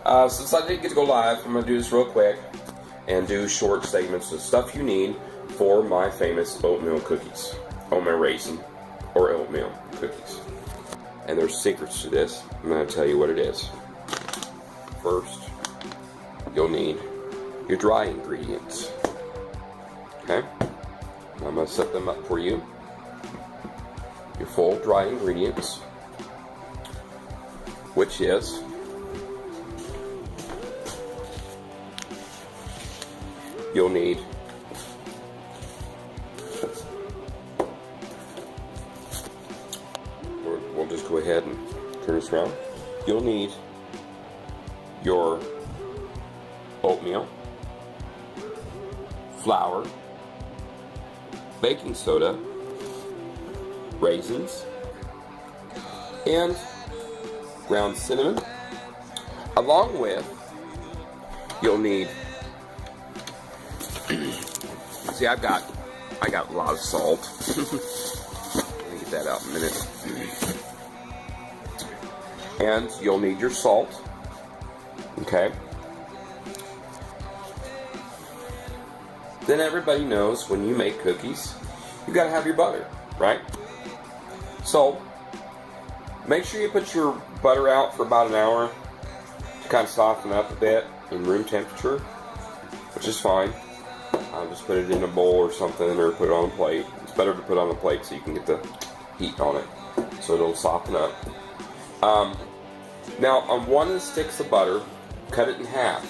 Since I didn't get to go live, I'm going to do this real quick and do short segments of stuff you need for my famous oatmeal cookies. Oatmeal raisin or oatmeal cookies. And there's secrets to this. I'm going to tell you what it is. First, you'll need your dry ingredients. Okay? I'm going to set them up for you. Your full dry ingredients, which is you'll need we'll just go ahead and turn this around. You'll need your oatmeal, flour, baking soda, raisins, and ground cinnamon, along with you'll need see I got a lot of salt. Let me get that out in a minute. And you'll need your salt. Okay. Then everybody knows when you make cookies, you gotta have your butter, right? So make sure you put your butter out for about an hour to kind of soften up a bit in room temperature, which is fine. Just put it in a bowl or something, or put it on a plate. It's better to put it on a plate so you can get the heat on it, so it'll soften up. Now, on one of the sticks of butter, cut it in half.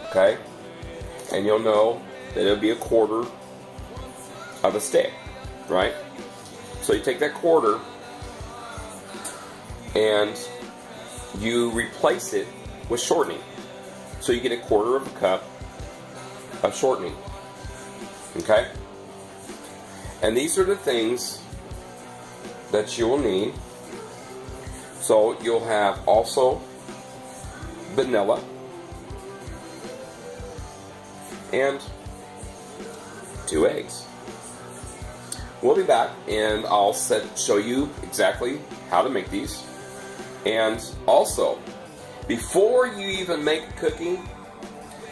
Okay, and you'll know that it'll be a quarter of a stick, right? So you take that quarter and you replace it with shortening. So you get a quarter of a cup of shortening. Okay? And these are the things that you will need. So you'll have also vanilla and 2 eggs. We'll be back and I'll show you exactly how to make these. And also, before you even make a cookie,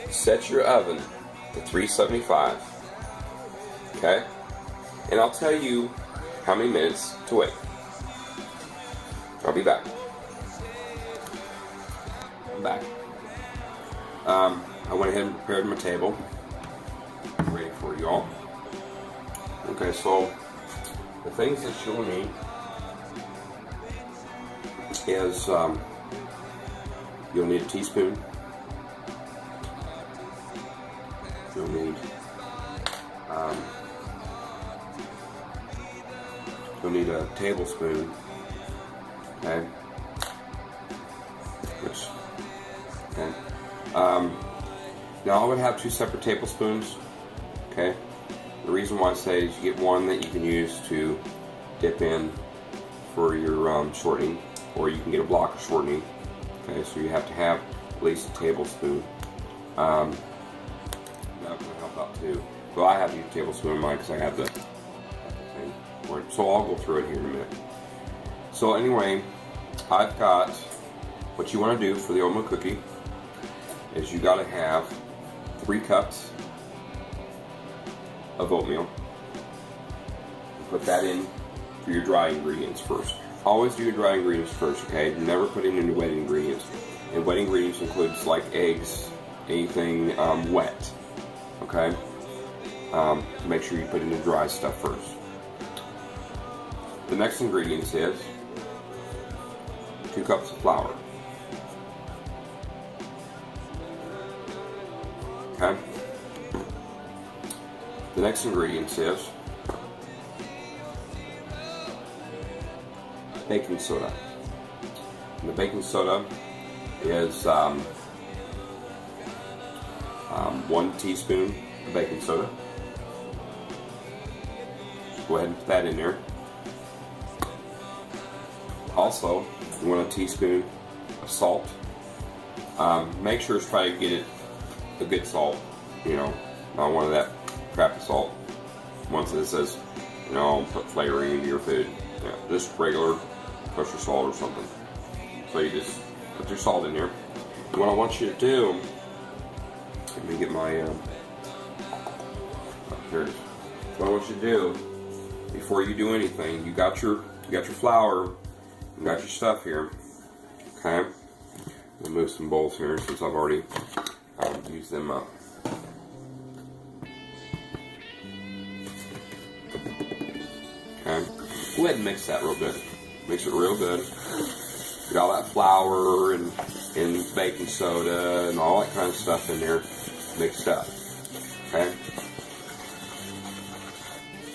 set your oven to 375. Okay? And I'll tell you how many minutes to wait. I'll be back. I'm back. I went ahead and prepared my table. Ready for you all. Okay, so the things that you'll need is you'll need a teaspoon. You'll need a tablespoon. Okay. Now I would have 2 separate tablespoons. Okay. The reason why I say is you get one that you can use to dip in for your shortening, or you can get a block of shortening. Okay, so you have to have at least a tablespoon. That will help out too. Well, I have to use a tablespoon of mine because I have the thing. So I'll go through it here in a minute. So anyway, I've got what you want to do for the oatmeal cookie is you got to have 3 cups of oatmeal. Put that in for your dry ingredients first. Always do your dry ingredients first, okay? Never put in any wet ingredients. And wet ingredients includes like eggs, anything wet, okay? Make sure you put in the dry stuff first. The next ingredients is 2 cups of flour. Okay? The next ingredients is baking soda. And the baking soda is 1 teaspoon of baking soda. Just go ahead and put that in there. Also, you want a teaspoon of salt. Make sure to try to get it a good salt, not one of that crappy salt. Once it says, put flavoring into your food. Yeah, just regular kosher salt or something. So you just put your salt in there. what I want you to do, let me get my, here it is. What I want you to do, before you do anything, you got your flour, you got your stuff here, okay? I'll move some bowls here since I've already used them up. Okay, go ahead and mix that real good. Mix it real good. Get all that flour and baking soda and all that kind of stuff in there mixed up. Okay.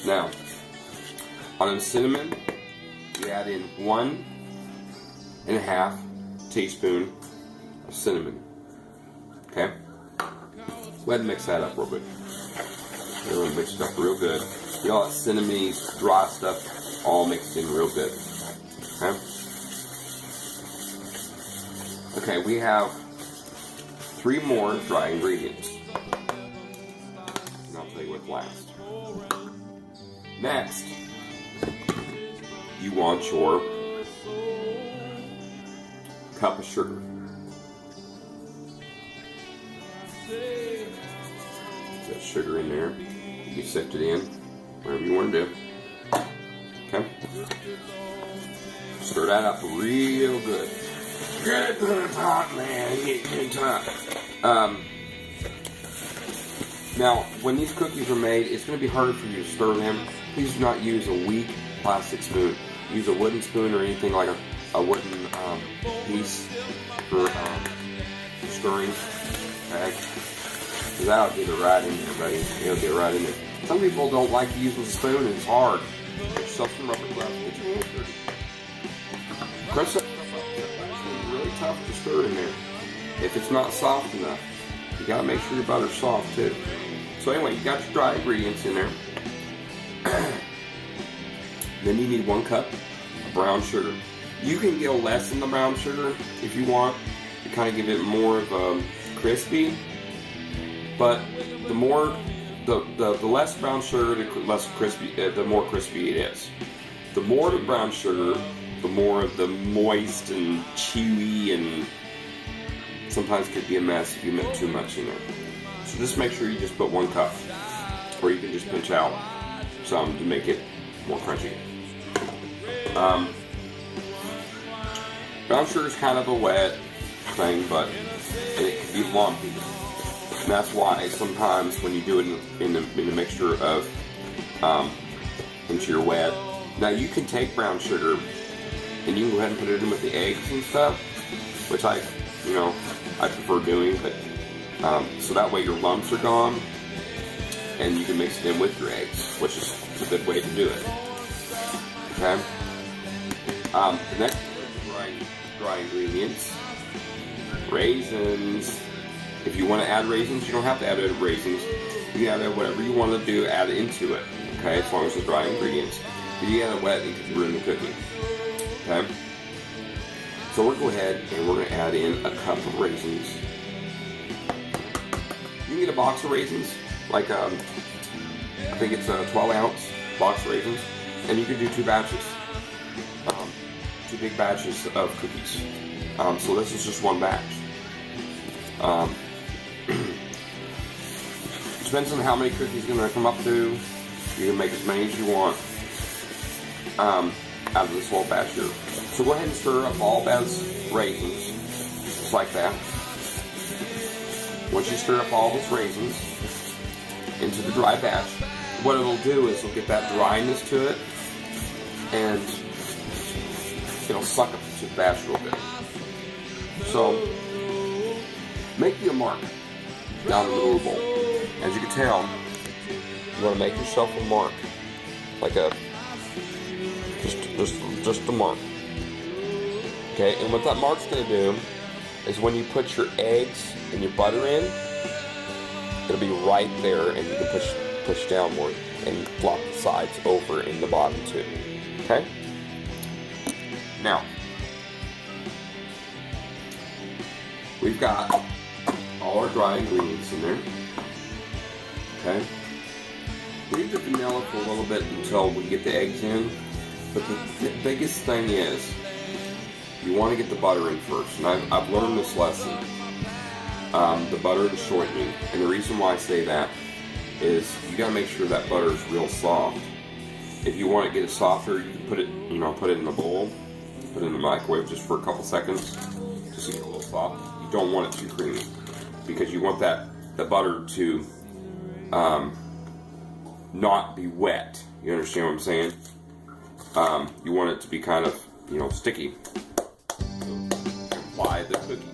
Now, on the cinnamon, you add in 1.5 teaspoon of cinnamon. Okay. Go ahead and mix that up real good. Really mix it up real good. Get all that cinnamony, dry stuff all mixed in real good. Okay. Okay, we have 3 more dry ingredients. And I'll tell you what's last. Next, you want your cup of sugar. That sugar in there. You can sift it in, whatever you want to do. Okay. Stir that up real good. Get it good and hot, man. Get it hot. Now, when these cookies are made, it's going to be harder for you to stir them. Please do not use a weak plastic spoon. Use a wooden spoon or anything like a wooden piece for stirring. Okay? Because that'll get it right in there, buddy. It'll get right in there. Some people don't like to use a spoon and it's hard. Get yourself some rubber gloves. Get your hands dirty. Crunch that stuff up. It's really tough to stir in there. If it's not soft enough, you gotta make sure your butter's soft too. So anyway, you got your dry ingredients in there. Then you need 1 cup of brown sugar. You can go less than the brown sugar if you want to kind of give it more of a crispy. But the more, the less brown sugar, the less crispy, the more crispy it is. The more the brown sugar, the more of the moist and chewy, and sometimes could be a mess if you put too much in there. So just make sure you just put 1 cup, or you can just pinch out some to make it more crunchy. Brown sugar is kind of a wet thing, but it can be lumpy. And that's why sometimes when you do it in the mixture of into your wet. Now you can take brown sugar and you can go ahead and put it in with the eggs and stuff, which I prefer doing. But so that way your lumps are gone, and you can mix it in with your eggs, which is a good way to do it. Okay. The next dry ingredients, raisins. If you want to add raisins, you don't have to add raisins. You can add whatever you want to do, add into it. Okay, as long as it's dry ingredients. If you add it wet, it could ruin the cookie. Okay. So we'll go ahead and we're going to add in a cup of raisins. You can get a box of raisins, like I think it's a 12-ounce box of raisins, and you can do 2 batches, 2 big batches of cookies. So this is just 1 batch. Depends on how many cookies you're going to come up to. You can make as many as you want out of this whole batch here. So go ahead and stir up all those raisins, just like that. Once you stir up all those raisins into the dry batch, what it'll do is it'll get that dryness to it, and it'll suck up to the batch real good. So make you a mark down in the little bowl. As you can tell, you want to make yourself a mark, like a just a mark. Okay, and what that mark's going to do is when you put your eggs and your butter in, it'll be right there, and you can push downward and flop the sides over in the bottom too. Okay? Now, we've got all our dry ingredients in there. Okay? Leave the vanilla for a little bit until we get the eggs in. But the biggest thing is, you want to get the butter in first. And I've learned this lesson. the butter and shortening. And the reason why I say that is you gotta make sure that butter is real soft. If you want to get it softer, you can put it in the bowl, put it in the microwave just for a couple seconds, just to get a little soft. You don't want it too creamy because you want the butter to not be wet. You understand what I'm saying? You want it to be kind of, sticky. Apply the cookie.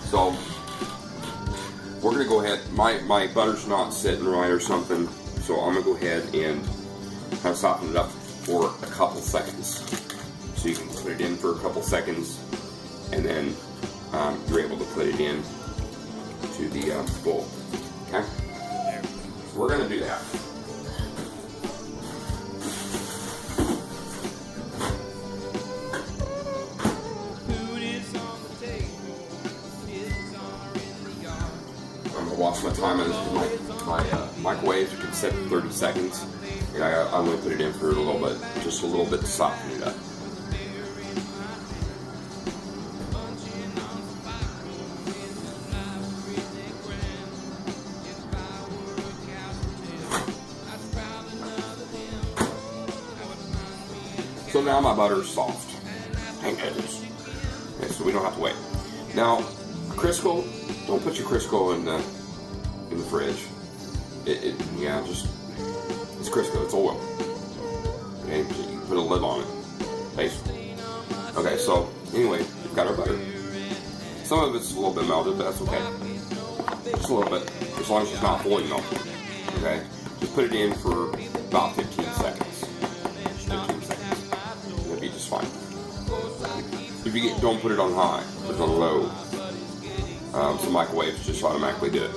So we're gonna go ahead. My butter's not sitting right or something, so I'm gonna go ahead and kind of soften it up for a couple seconds. So you can put it in for a couple seconds, and then you're able to put it in to the bowl. Okay, so we're gonna do that. Watch my time on this. My microwave can set 30 seconds, and I'm going to put it in for just a little bit to soften it up. So now my butter is soft. Thank goodness. Okay, so we don't have to wait. Now, Crisco, don't put your Crisco in the fridge. It's Crisco, it's oil. Okay, you put a lid on it, basically. Okay, so anyway, we've got our butter. Some of it's a little bit melted, but that's okay. Just a little bit, as long as it's not fully melted. Okay, just put it in for about 15 seconds. Just 15 seconds. It'll be just fine. If don't put it on high, put it on low. So microwaves just automatically do it.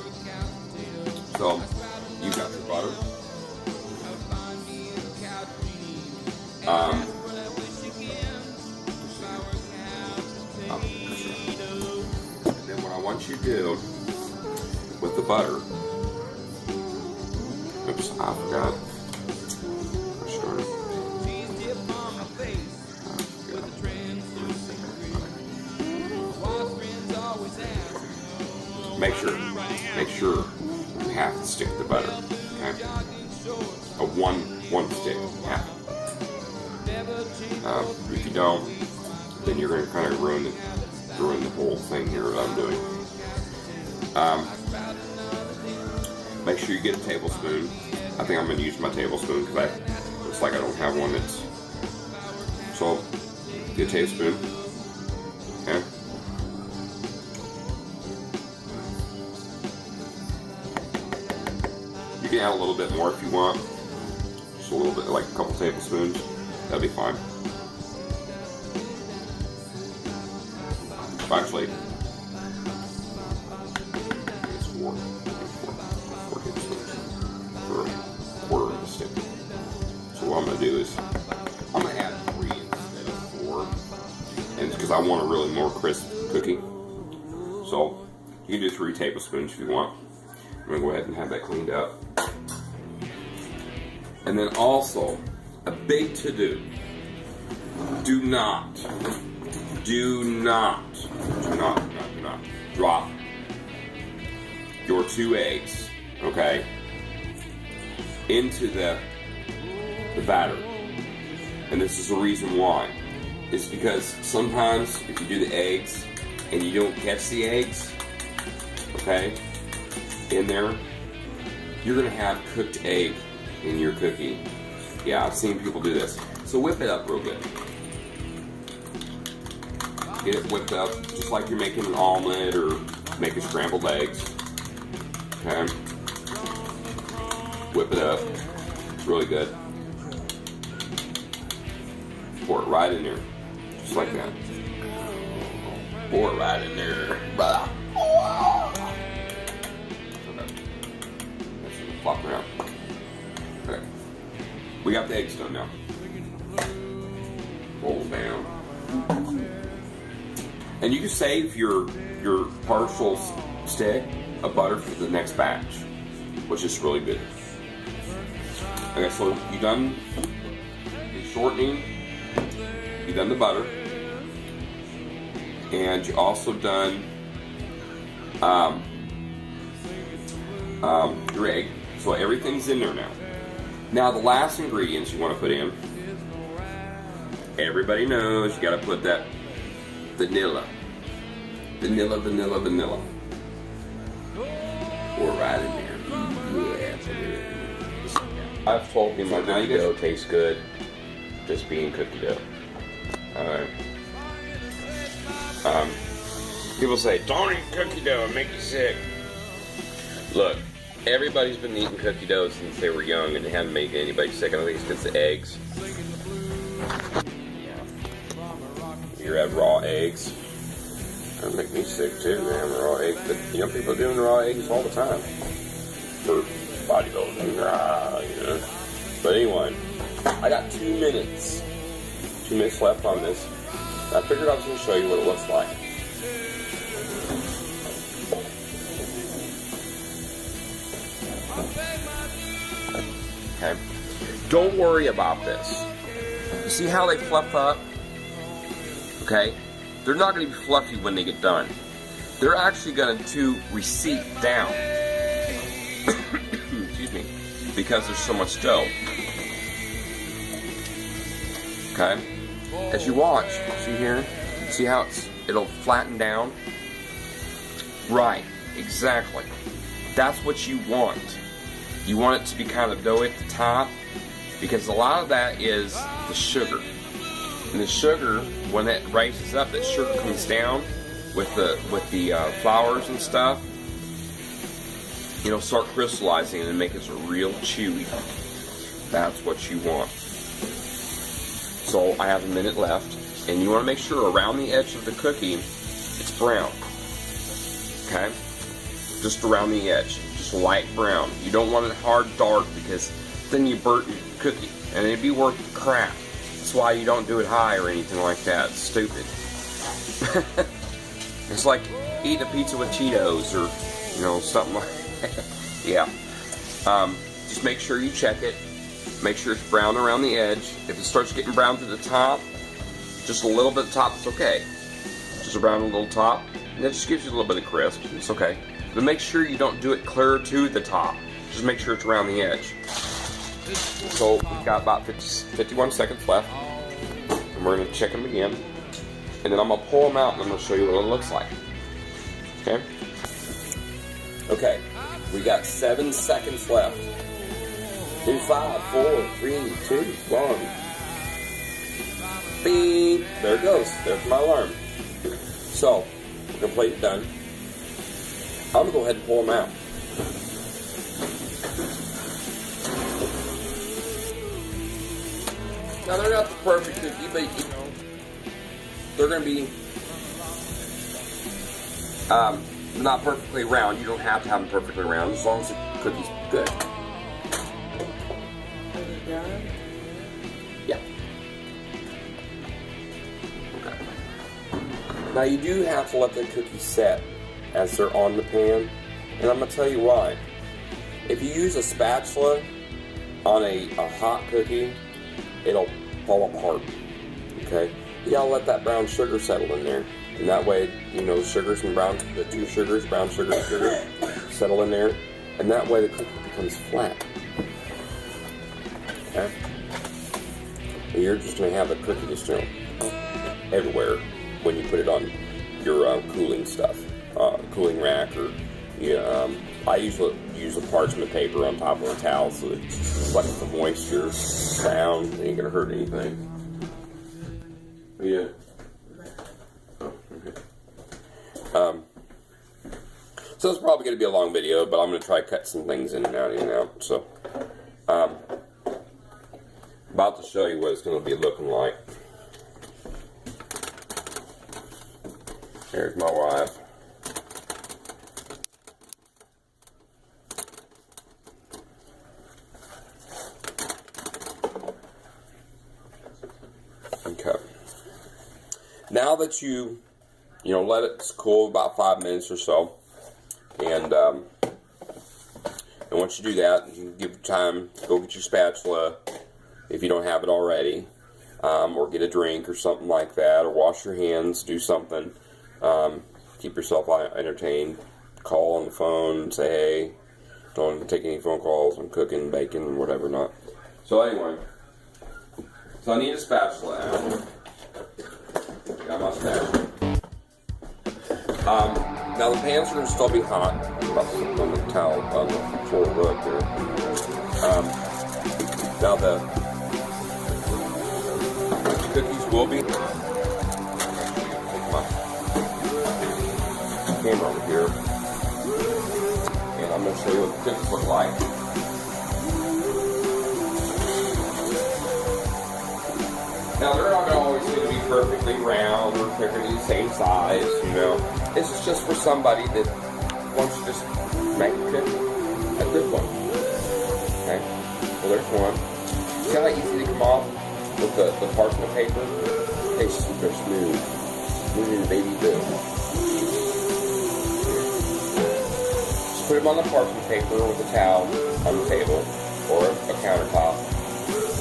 So you got your butter. And then what I want you to do with the butter. Oops, I forgot. Make sure you have to stick the butter. Okay? One stick, half. If you don't, then you're going to kind of ruin the whole thing here that I'm doing. Make sure you get a tablespoon. I think I'm going to use my tablespoon because it looks like I don't have one that's. So get a tablespoon. Okay. You can add a little bit more if you want. Just a little bit, like a couple tablespoons. That'd be fine. Actually, it's four tablespoons for a quarter of a stick. So what I'm going to do is, I'm going to add 3 instead of 4. And it's because I want a really more crisp cookie. So you can do 3 tablespoons if you want. I'm going to go ahead and have that cleaned up. And then also, a big to-do. Do not drop your 2 eggs, okay, into the batter. And this is the reason why. It's because sometimes if you do the eggs and you don't catch the eggs, okay, in there, you're going to have cooked egg in your cookie. Yeah, I've seen people do this. So whip it up real good. Get it whipped up just like you're making an omelet or making scrambled eggs. Okay. Whip it up. It's really good. Pour it right in there. Just like that. Pour it right in there. Okay. That's gonna flop around. Okay. We got the eggs done now. Roll down. And you can save your partial stick of butter for the next batch, which is really good. Okay, so you done the shortening, you done the butter, and you also done your egg. So everything's in there now. Now the last ingredients you want to put in, everybody knows you got to put that vanilla. Vanilla. Pour right in there. Yeah. I've told you my cookie dough tastes good just being cookie dough. People say, don't eat cookie dough, it'll make you sick. Look, everybody's been eating cookie dough since they were young and it hasn't made anybody sick. I don't think it's because of eggs. You have raw eggs. That'll make me sick too, man, raw eggs. But you know, people are doing raw eggs all the time for bodybuilding, you know. But anyway, I got 2 minutes. 2 minutes left on this. I figured I was going to show you what it looks like. Okay. Don't worry about this. You see how they fluff up? Okay? They're not going to be fluffy when they get done. They're actually going to recede down. Excuse me. Because there's so much dough. Okay? As you watch, see here? See how it'll flatten down? Right. Exactly. That's what you want. You want it to be kind of doughy at the top because a lot of that is the sugar. And the sugar, when it rises up, that sugar comes down with the flours and stuff. You know, start crystallizing and make it real chewy. That's what you want. So I have a minute left, and you want to make sure around the edge of the cookie it's brown. Okay, just around the edge, just light brown. You don't want it hard dark because then you burnt your cookie, and it'd be worth the crap. That's why you don't do it high or anything like that. It's stupid. It's like eating a pizza with Cheetos or, you know, something like that. Yeah. Just make sure you check it. Make sure it's brown around the edge. If it starts getting brown to the top, just a little bit of top, it's okay. Just around a little top. And that just gives you a little bit of crisp. It's okay. But make sure you don't do it clear to the top. Just make sure it's around the edge. So we've got about 51 seconds left. And we're going to check them again. And then I'm going to pull them out and I'm going to show you what it looks like. Okay? Okay. We got 7 seconds left. 2, 5, 4, 3, 2, 1. Beep. There it goes. There's my alarm. So, we're completely done. I'm going to go ahead and pull them out. Now, they're not the perfect cookie, but, you know, they're going to be not perfectly round. You don't have to have them perfectly round as long as the cookie's good. Yeah. Okay. Now you do have to let the cookies set as they're on the pan, and I'm going to tell you why. If you use a spatula on a hot cookie, it'll fall apart. Okay? You gotta let that brown sugar settle in there, and that way, you know, sugars and brown, the two sugars, brown sugar and sugar, settle in there, and that way the cookie becomes flat. Okay? And you're just going to have a cookie just, you know, everywhere when you put it on your cooling stuff, cooling rack, or I usually use a parchment paper on top of a towel so it collects the moisture down. It ain't going to hurt anything. Yeah. Oh, okay. So it's probably going to be a long video, but I'm going to try to cut some things in and out. So, about to show you what it's going to be looking like. Here's my wife. Okay. Now that you let it cool about 5 minutes or so, and once you do that, you give time to go get your spatula if you don't have it already, or get a drink or something like that, or wash your hands, do something, keep yourself entertained, call on the phone and say, hey, don't take any phone calls, I'm cooking, baking, whatever not. So anyway, so I need a spatula. Got my spatula. Now the pans are going to still be hot. About to put on the towel on the floor right there. Now the cookies will be. Take my camera over here, and I'm going to show you what the cookies look like. Now they're not always going to be perfectly round or perfectly the same size, you know. This is just for somebody that wants to just make a good one. Okay, well there's one. See how easy they come off with the parchment paper? They super smooth. Smooth as a baby boo. Just put them on the parchment paper with a towel on the table or a countertop.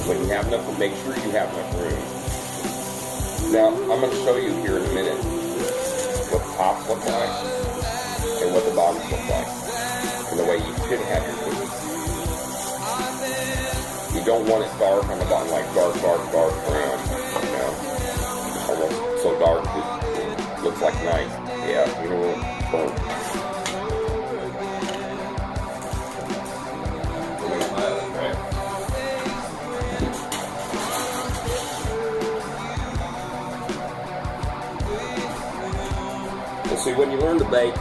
When you have enough, make sure you have enough room. Now, I'm going to show you here in a minute what the tops look like and what the bottoms look like and the way you should have your cookies. You don't want it dark on the bottom, like dark brown, you know, almost so dark it looks like night. Yeah, you know, burn. See, when you learn to bake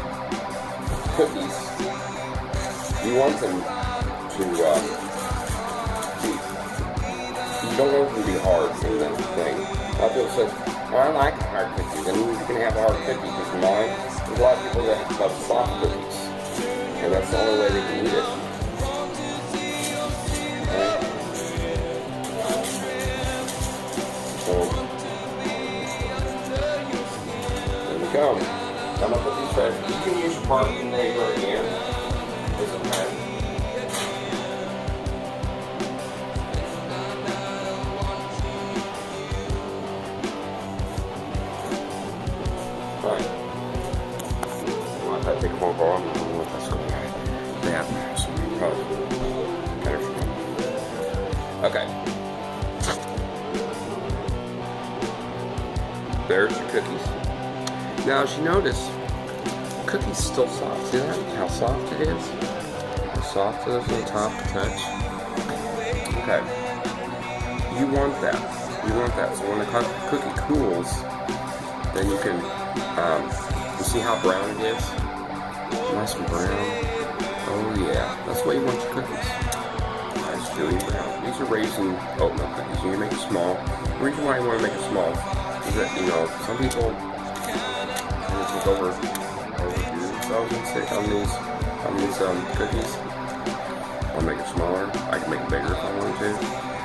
cookies, you want them to, you don't want them to be hard in the thing. A lot of people say, well, I like hard cookies, and you can have a hard cookie because mine. There's a lot of people that love soft cookies, and that's the only way they can eat it. Okay? So, there we go. I'm going to put these threads. You can use parchment paper again. It's okay. Alright. Well, if I take a phone call, I'm going to look at something like that. So probably better for me. Okay. There's your cookies. Now, as you notice, the cookie's still soft. See that? How soft it is? How soft it is on the top to touch. Okay. You want that. You want that. So when the cookie cools, then you can, you see how brown it is? Nice and brown. Oh yeah. That's why you want your cookies. Nice chewy brown. These are raisin oatmeal cookies. You can make it small. The reason why you want to make it small is that, you know, some people overdo themselves and sick on these cookies. I'll make it smaller. I can make it bigger if I want to,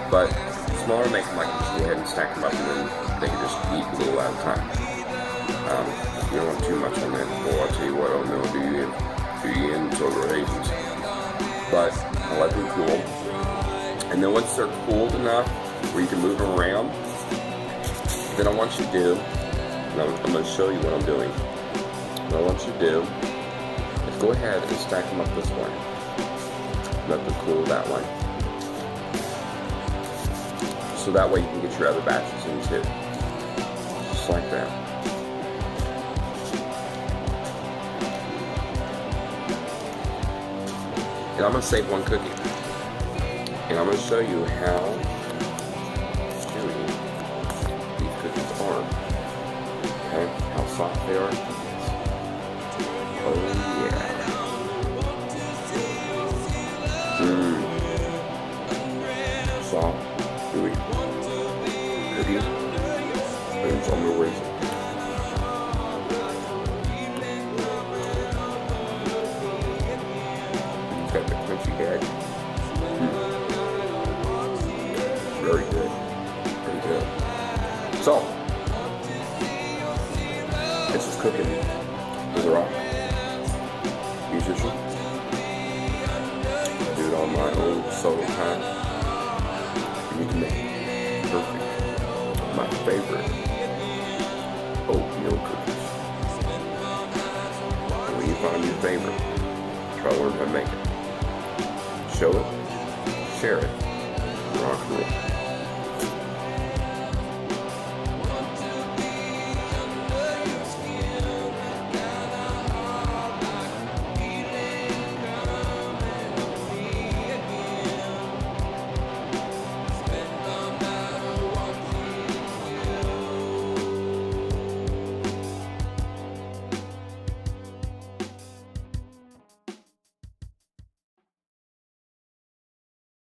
but smaller make them, I can just go ahead and stack them up and then they can just eat a little at a time. You don't want too much on that. Well, I'll tell you what, oatmeal do you in so do raisins. But I let them cool, and then once they're cooled enough where you can move them around, then I want you to do, and I'm going to show you what I'm doing. What I want you to do is go ahead and stack them up this way. Let them cool that way. So that way you can get your other batches in too. Just like that. And I'm going to save one cookie. And I'm going to show you how chewy these cookies are. Okay, how soft they are. Oh yeah. Soft, chewy cookie. And it's on the raisin. It's got the crunchy head. Very good. Very good. So, this is cooking. Those are all. Musician. Do it on my own solo time. You can make perfect. My favorite oatmeal cookies. And when you find your favorite, how to make it. Show it, share it, rock and roll.